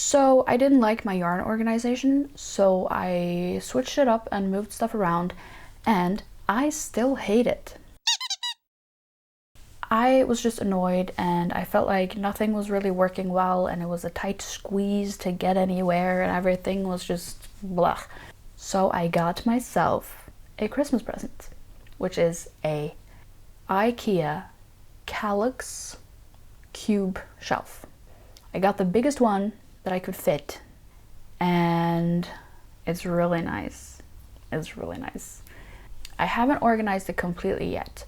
So I didn't like my yarn organization, so I switched it up and moved stuff around, and I still hate it. I was just annoyed, and I felt like nothing was really working well, and it was a tight squeeze to get anywhere, and everything was just blah. So I got myself a Christmas present, which is a IKEA Kallax cube shelf. I got the biggest one that I could fit, and it's really nice. It's really nice. I haven't organized it completely yet,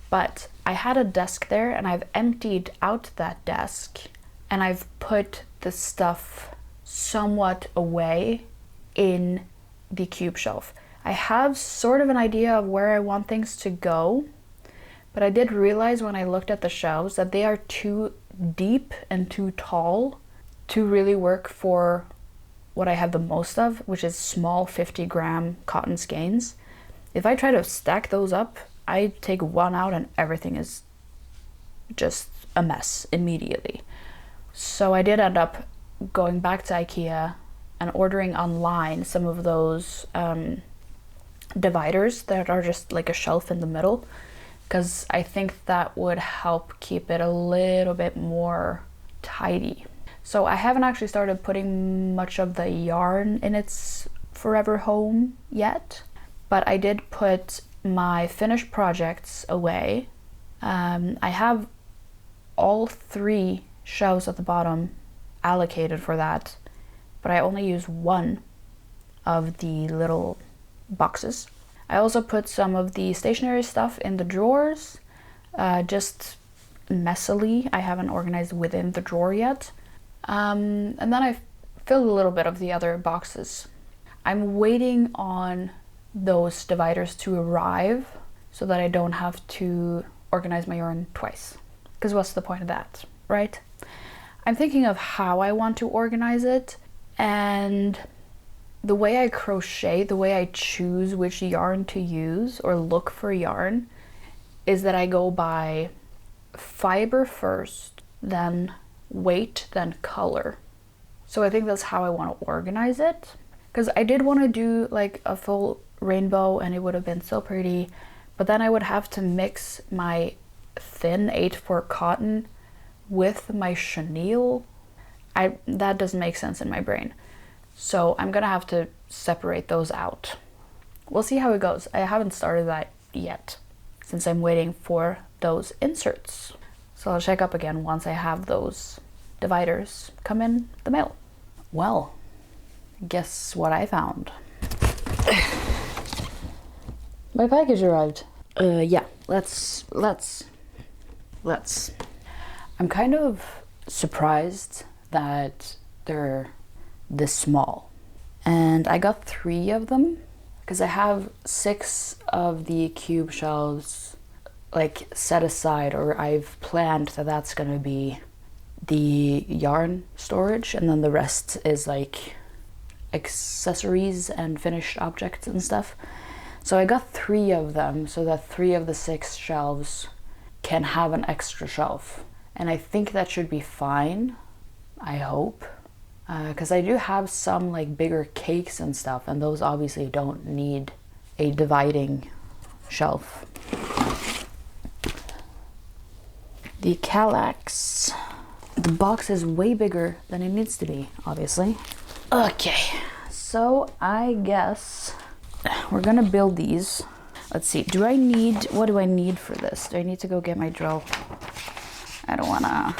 but I had a desk there, and I've emptied out that desk, and I've put the stuff somewhat away in the cube shelf. I have sort of an idea of where I want things to go, but I did realize when I looked at the shelves that they are too deep and too tall to really work for what I have the most of, which is small 50-gram cotton skeins. If I try to stack those up, I take one out and everything is just a mess immediately. So I did end up going back to IKEA and ordering online some of those dividers that are just like a shelf in the middle, because I think that would help keep it a little bit more tidy. So I haven't actually started putting much of the yarn in its forever home yet, but I did put my finished projects away. I have all 3 shelves at the bottom allocated for that, but I only use one of the little boxes. I also put some of the stationery stuff in the drawers, just messily. I haven't organized within the drawer yet. And then I filled a little bit of the other boxes. I'm waiting on those dividers to arrive so that I don't have to organize my yarn twice. Because what's the point of that, right? I'm thinking of how I want to organize it, and the way I crochet, the way I choose which yarn to use or look for yarn, is that I go by fiber first, then weight, then color. So I think that's how I want to organize it, because I did want to do like a full rainbow and it would have been so pretty, but then I would have to mix my thin 8/4 cotton with my chenille. That doesn't make sense in my brain. So I'm gonna have to separate those out. We'll see how it goes. I haven't started that yet since I'm waiting for those inserts. So I'll check up again once I have those dividers come in the mail. Well, guess what I found? My package arrived. Yeah, let's. I'm kind of surprised that they're this small. And I got 3 of them because I have 6 of the cube shelves like set aside, or I've planned that that's gonna be the yarn storage, and then the rest is like accessories and finished objects and stuff. So I got 3 of them so that 3 of the 6 shelves can have an extra shelf. And I think that should be fine, I hope. Because I do have some like bigger cakes and stuff, and those obviously don't need a dividing shelf. The Kallax. The box is way bigger than it needs to be, obviously. Okay, so I guess we're gonna build these. Let's see, what do I need for this? Do I need to go get my drill? I don't wanna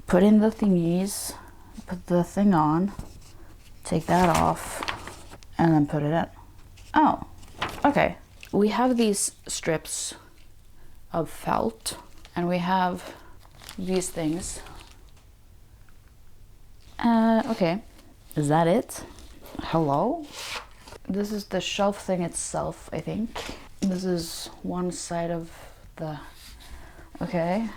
put in the thingies, put the thing on, take that off, and then put it in. Oh, okay. We have these strips of felt, and we have these things. Okay, is that it? Hello? This is the shelf thing itself, I think. This is one side of the... Okay.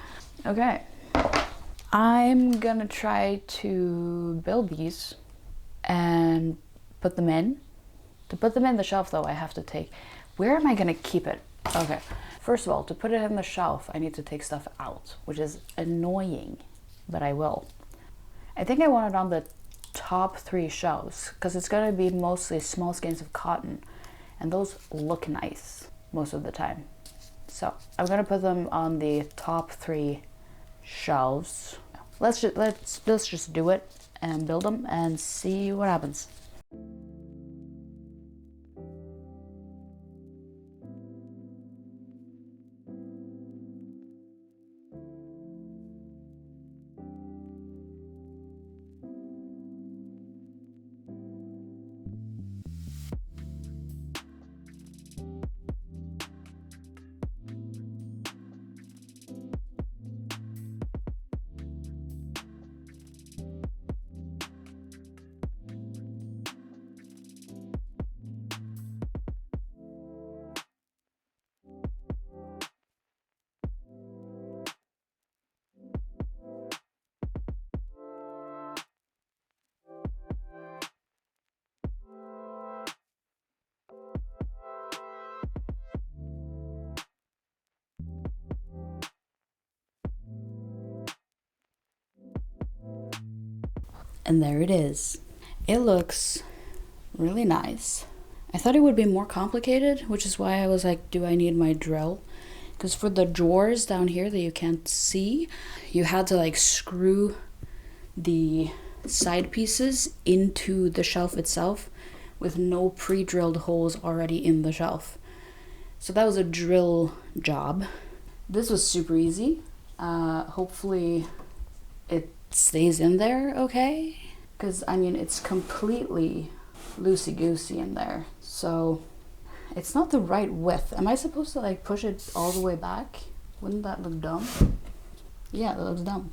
I'm gonna try to build these and put them in. To put them in the shelf though, I have to take... Where am I gonna keep it? Okay. First of all, to put it in the shelf, I need to take stuff out, which is annoying, but I will. I think I want it on the top 3 shelves because it's going to be mostly small skeins of cotton, and those look nice most of the time. So I'm going to put them on the top 3 shelves. Let's just do it and build them and see what happens. And there it is. It looks really nice. I thought it would be more complicated, which is why I was like, do I need my drill? Because for the drawers down here that you can't see, you had to like screw the side pieces into the shelf itself with no pre-drilled holes already in the shelf. So that was a drill job. This was super easy. Hopefully it stays in there okay, because I mean it's completely loosey-goosey in there, so it's not the right width. Am I supposed to like push it all the way back? Wouldn't that look dumb? Yeah, that looks dumb.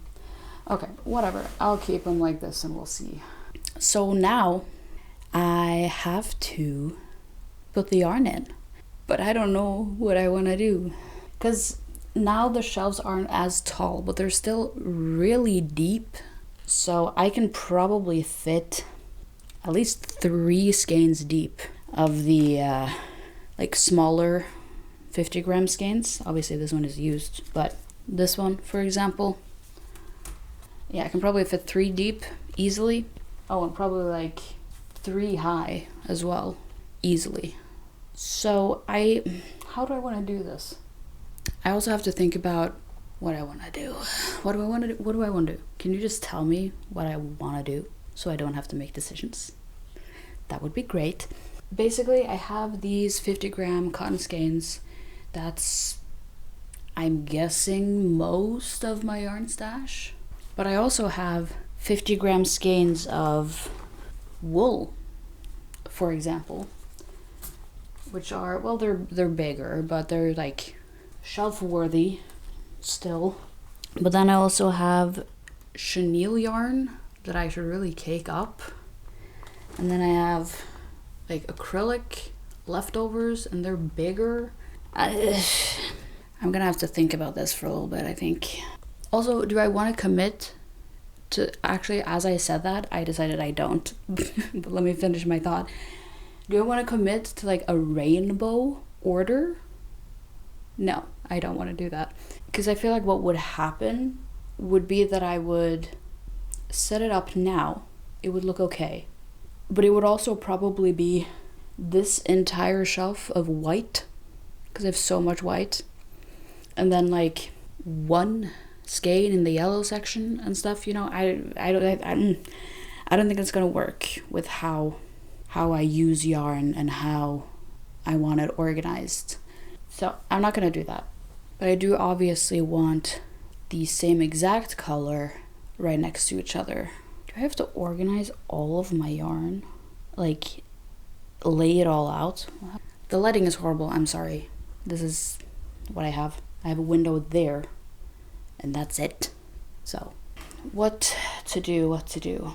Okay, whatever, I'll keep them like this and we'll see. So now I have to put the yarn in, but I don't know what I want to do, because now the shelves aren't as tall, but they're still really deep. So I can probably fit at least 3 skeins deep of the like smaller 50 gram skeins. Obviously this one is used, but this one, for example, yeah, I can probably fit 3 deep easily. Oh, and probably like 3 high as well, easily. So how do I want to do this? I also have to think about what I want to do. What do I want to do? What do I want to do? Can you just tell me what I want to do so I don't have to make decisions? That would be great. Basically, I have these 50 gram cotton skeins. That's, I'm guessing, most of my yarn stash. But I also have 50 gram skeins of wool, for example, which are, well, they're bigger, but they're like shelf worthy still. But then I also have chenille yarn that I should really cake up, and then I have like acrylic leftovers, and they're bigger. I'm gonna have to think about this for a little bit, I think. Also, do I want to commit to, actually, as I said that, I decided I don't. But let me finish my thought. Do I want to commit to like a rainbow order? No, I don't want to do that. Because I feel like what would happen would be that I would set it up now. It would look okay. But it would also probably be this entire shelf of white, because I have so much white. And then like 1 skein in the yellow section and stuff, you know. I don't think it's gonna work with how I use yarn and how I want it organized. So I'm not gonna do that. But I do obviously want the same exact color right next to each other. Do I have to organize all of my yarn? Like, lay it all out? The lighting is horrible, I'm sorry. This is what I have. I have a window there, and that's it. So, what to do?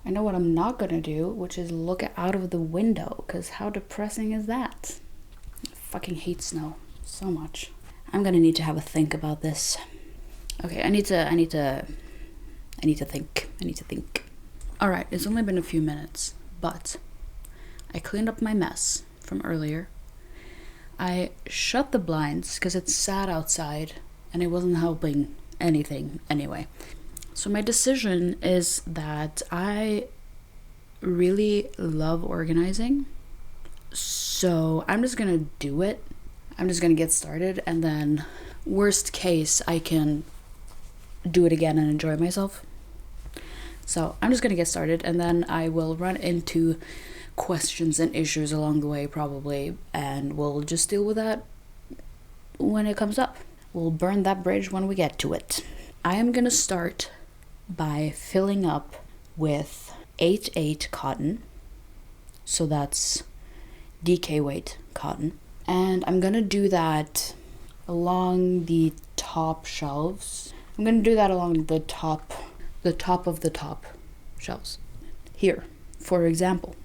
I know what I'm not gonna do, which is look out of the window, because how depressing is that? I fucking hate snow so much. I'm gonna need to have a think about this. Okay, I need to think. All right, it's only been a few minutes, but I cleaned up my mess from earlier. I shut the blinds because it's sad outside and it wasn't helping anything anyway. So my decision is that I really love organizing, so I'm just gonna do it. I'm just gonna get started, and then worst case I can do it again and enjoy myself. So I'm just gonna get started, and then I will run into questions and issues along the way probably, and we'll just deal with that when it comes up. We'll burn that bridge when we get to it. I am gonna start by filling up with 8/8 cotton, so that's DK weight cotton, and I'm gonna do that along the top shelves. I'm gonna do that along the top of the top shelves here, for example.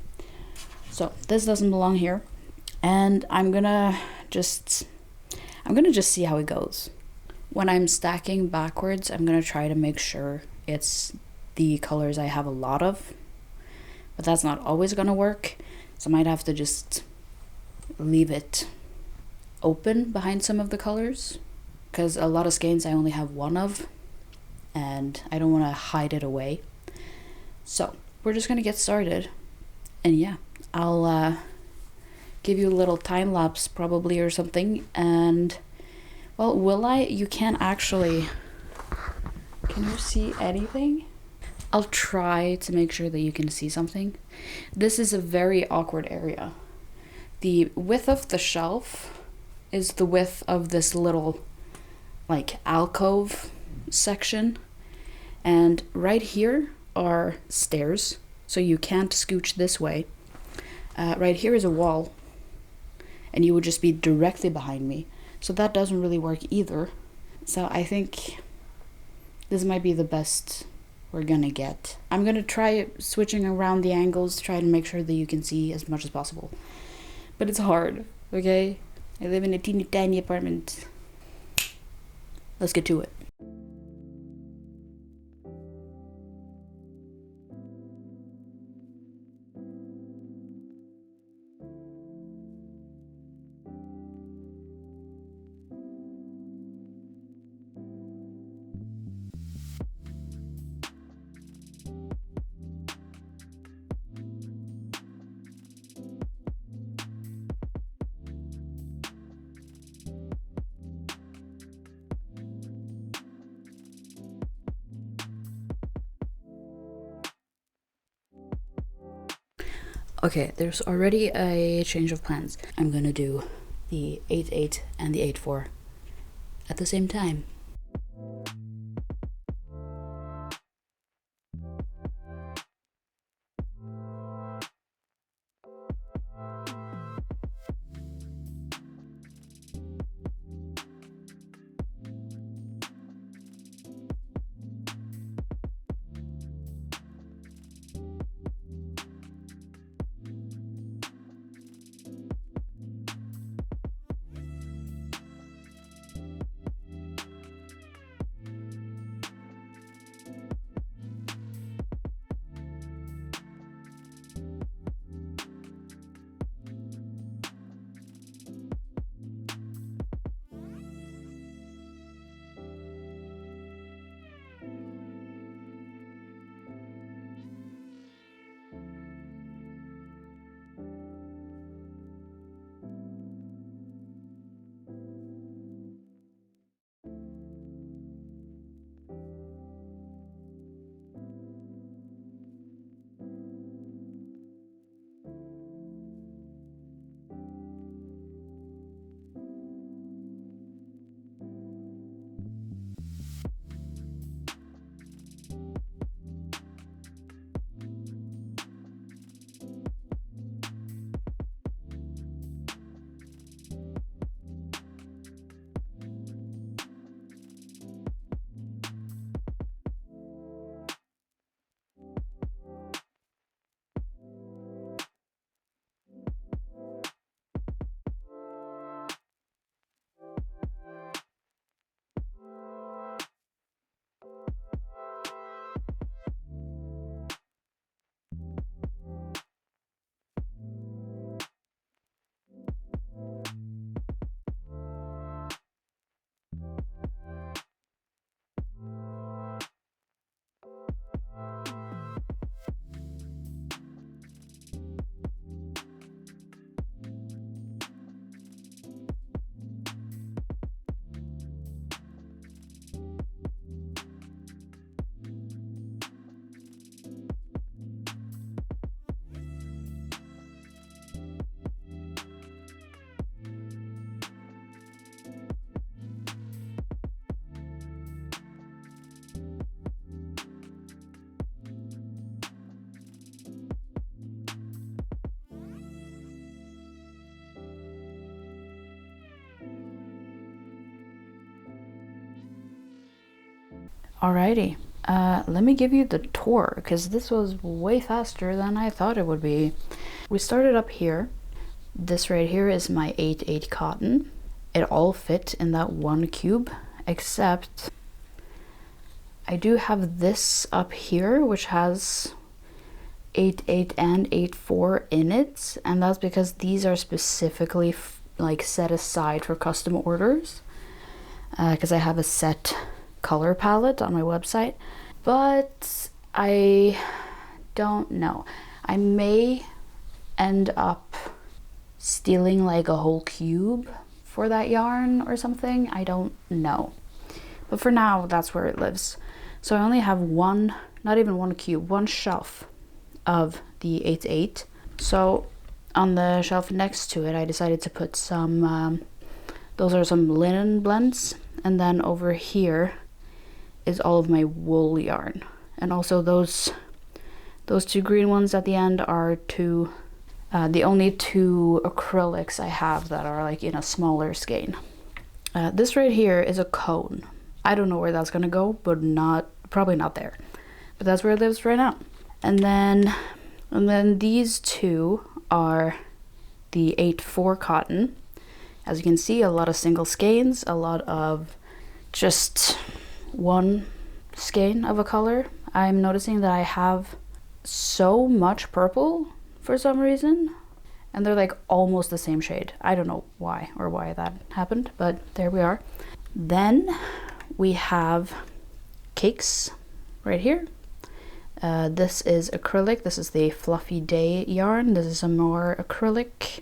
So this doesn't belong here, and I'm gonna just see how it goes. When I'm stacking backwards, I'm gonna try to make sure it's the colors I have a lot of, but that's not always gonna work, so I might have to just leave it open behind some of the colors, because a lot of skeins I only have one of, and I don't want to hide it away. So we're just gonna get started, and yeah, I'll give you a little time lapse probably or something. And well, will I? You can't actually. Can you see anything? I'll try to make sure that you can see something. This is a very awkward area. The width of the shelf is the width of this little like alcove section, and right here are stairs, so you can't scooch this way. Right here is a wall, and you would just be directly behind me, so that doesn't really work either. So I think this might be the best we're gonna get. I'm gonna try switching around the angles to try to make sure that you can see as much as possible, but it's hard, okay? I live in a teeny tiny apartment. Let's get to it. Okay, there's already a change of plans. I'm gonna do the 8/8 and the 8/4 at the same time. Alrighty, let me give you the tour because this was way faster than I thought it would be. We started up here. This right here is my 8/8 cotton. It all fit in that one cube, except I do have this up here, which has 8/8 and 8/4 in it, and that's because these are specifically like set aside for custom orders, because I have a set color palette on my website. But I don't know, I may end up stealing like a whole cube for that yarn or something. I don't know, but for now that's where it lives. So I only have one, not even one cube, one shelf of the 8/8. So on the shelf next to it I decided to put some those are some linen blends, and then over here is all of my wool yarn. And also those two green ones at the end are the only two acrylics I have that are like in a smaller skein. This right here is a cone. I don't know where that's gonna go, but probably not there. But that's where it lives right now. And then these two are the 8/4 cotton. As you can see, a lot of single skeins, a lot of just one skein of a color. I'm noticing that I have so much purple for some reason, and they're like almost the same shade. I don't know why or why that happened, but there we are. Then we have cakes right here. This is acrylic. This is the Fluffy Day yarn. This is some more acrylic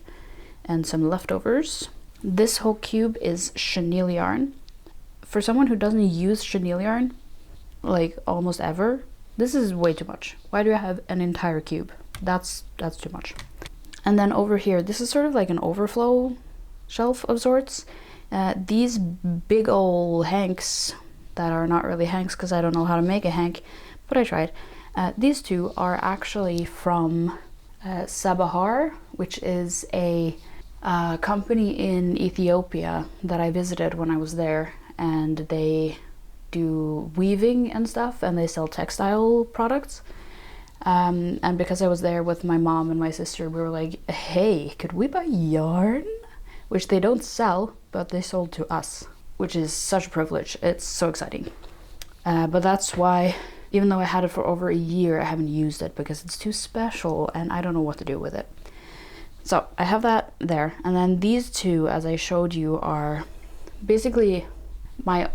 and some leftovers. This whole cube is chenille yarn. For someone who doesn't use chenille yarn like almost ever, this is way too much. Why do I have an entire cube? That's too much. And then over here, this is sort of like an overflow shelf of sorts. These big old hanks that are not really hanks because I don't know how to make a hank, but I tried. These two are actually from Sabahar, which is a company in Ethiopia that I visited when I was there, and they do weaving and stuff, and they sell textile products. And because I was there with my mom and my sister, we were like, hey, could we buy yarn? Which they don't sell, but they sold to us, which is such a privilege. It's so exciting. But that's why, even though I had it for over a year, I haven't used it because it's too special and I don't know what to do with it. So I have that there. And then these two, as I showed you, are basically my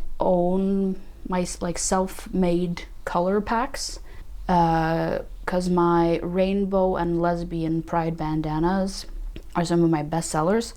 like self-made color packs. Because my rainbow and lesbian pride bandanas are some of my best sellers.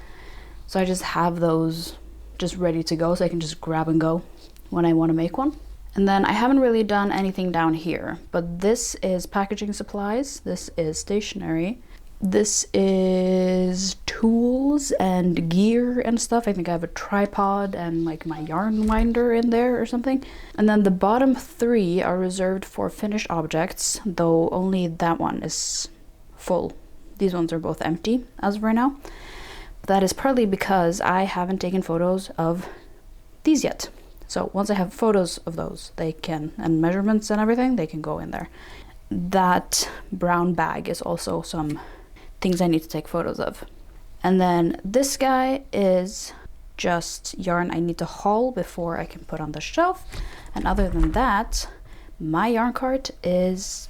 So I just have those just ready to go, so I can just grab and go when I want to make one. And then I haven't really done anything down here, but this is packaging supplies, this is stationery, this is tools and gear and stuff. I think I have a tripod and like my yarn winder in there or something. And then the bottom three are reserved for finished objects, though only that one is full. These ones are both empty as of right now. But that is partly because I haven't taken photos of these yet. So once I have photos of those, they can, and measurements and everything, they can go in there. That brown bag is also some things I need to take photos of. And then this guy is just yarn I need to haul before I can put on the shelf. And other than that, my yarn cart is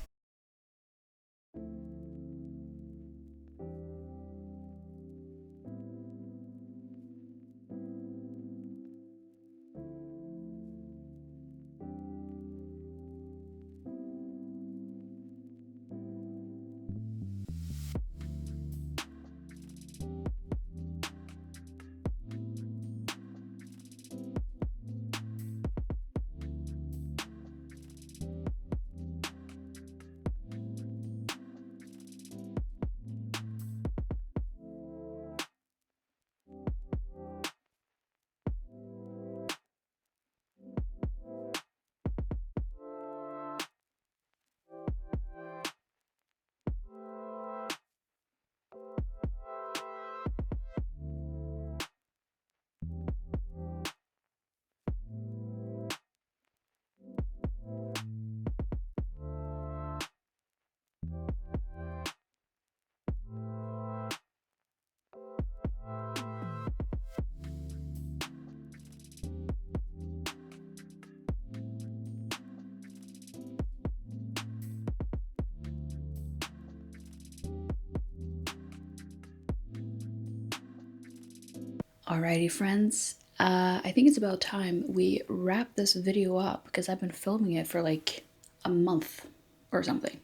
Alrighty friends, I think it's about time we wrap this video up because I've been filming it for like a month or something.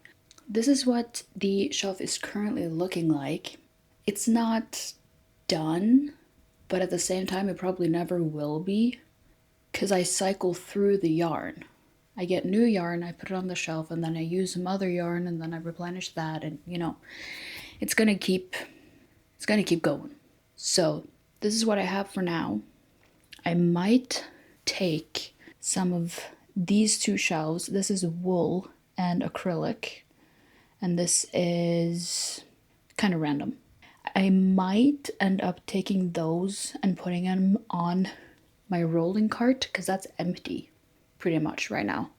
This is what the shelf is currently looking like. It's not done, but at the same time it probably never will be because I cycle through the yarn. I get new yarn, I put it on the shelf, and then I use some other yarn, and then I replenish that, and you know, it's gonna keep going. So this is what I have for now. I might take some of these two shelves. This is wool and acrylic, and this is kind of random. I might end up taking those and putting them on my rolling cart because that's empty pretty much right now.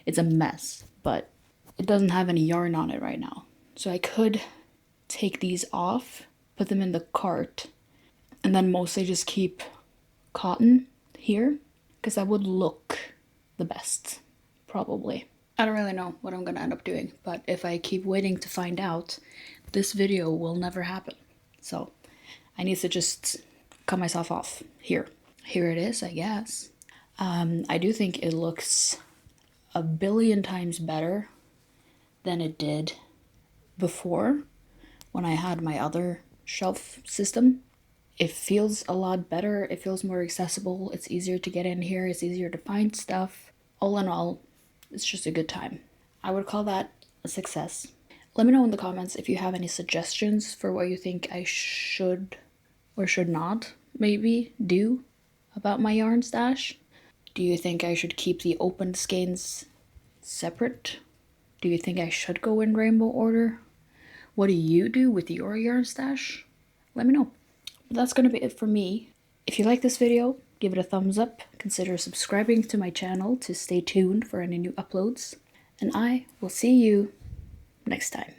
It's a mess, but it doesn't have any yarn on it right now. So I could take these off, put them in the cart, and then mostly just keep cotton here because that would look the best, probably. I don't really know what I'm gonna end up doing, but if I keep waiting to find out, this video will never happen. So I need to just cut myself off here. Here it is, I guess. I do think it looks a billion times better than it did before when I had my other shelf system. It feels a lot better, it feels more accessible, it's easier to get in here, it's easier to find stuff. All in all, it's just a good time. I would call that a success. Let me know in the comments if you have any suggestions for what you think I should or should not maybe do about my yarn stash. Do you think I should keep the open skeins separate? Do you think I should go in rainbow order? What do you do with your yarn stash? Let me know. But that's gonna be it for me. If you like this video, give it a thumbs up. Consider subscribing to my channel to stay tuned for any new uploads. And I will see you next time.